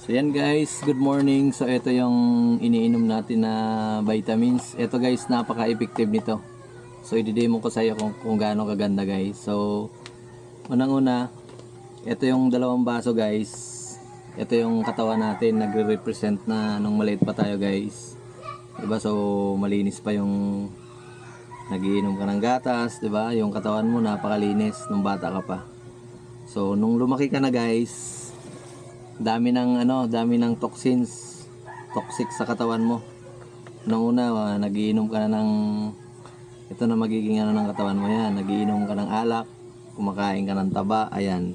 So yan guys, good morning. So ito yung iniinom natin na vitamins. Ito guys, napaka-effective nito. So i-demo ko sa iyo kung gaano kaganda guys. So unang-una, ito yung dalawang baso guys. Ito yung katawan natin, nagre-represent na nung maliit pa tayo guys. Diba? So malinis pa yung nagiinom ka ng gatas, diba? Yung katawan mo napakalinis nung bata ka pa. So nung lumaki ka na guys, dami ng toxins, toxic sa katawan mo. Nung una, nagiinom ka na ng ito na magiging ng katawan mo yan. Nagiinom ka ng alak, kumakain ka ng taba, ayan.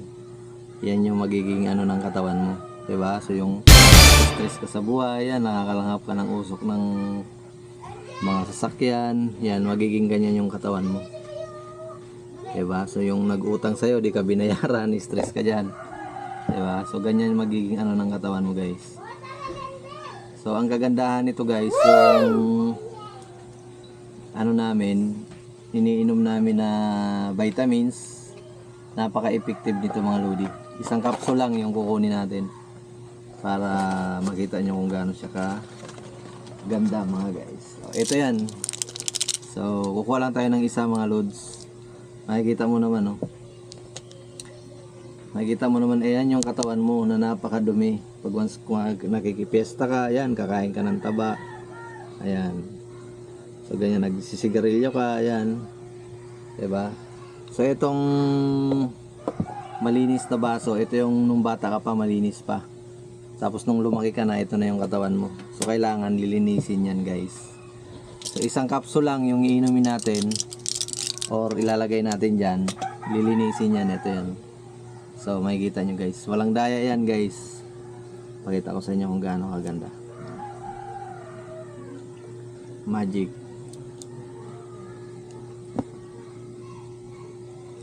Yan yung magiging ng katawan mo, 'di ba? So yung stress ka sa buhay, yan, nakakalanghap ka ng usok ng mga sasakyan, yan, magiging ganyan yung katawan mo. 'Di ba? So yung nag-utang sa iyo, di ka binayaran, stress ka diyan. Diba? So ganyan magiging ng katawan mo guys. So ang kagandahan nito guys, yung iniinom namin na vitamins, napaka-effective nito mga lodi. Isang capsule lang yung kukunin natin para makita nyo kung gaano siya ka ganda mga guys. So, ito yan. So kukuha lang tayo ng isa mga lods. Makikita mo naman Makikita mo naman, ayan yung katawan mo na napakadumi. Pag once nakikipiesta ka, ayan, kakain ka ng taba. Ayan. So, ganyan, nagsisigarilyo ka, ayan. Diba? So, itong malinis na baso, ito yung nung bata ka pa, malinis pa. Tapos, nung lumaki ka na, ito na yung katawan mo. So, kailangan lilinisin yan, guys. So, isang capsule lang yung iinumin natin or ilalagay natin dyan. Lilinisin yan, ito yan. So makikita nyo guys, walang daya yan guys. Pakita ko sa inyo kung gaano kaganda. Magic.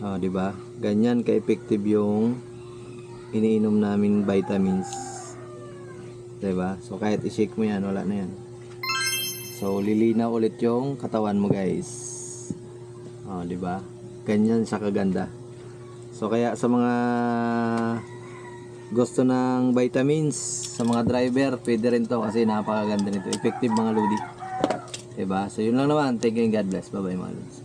Oh, di ba? Ganyan ka-effective yung iniinom namin vitamins. Di ba? So kahit i-shake mo yan, wala na yan. So lilinaw ulit yung katawan mo guys. Oh, di ba? Ganyan sa kaganda. So kaya sa mga gusto ng vitamins, sa mga driver, pwede rin to kasi napakaganda nito. Effective mga lodi. Diba? So yun lang naman. Thank you and God bless. Bye bye mga lods.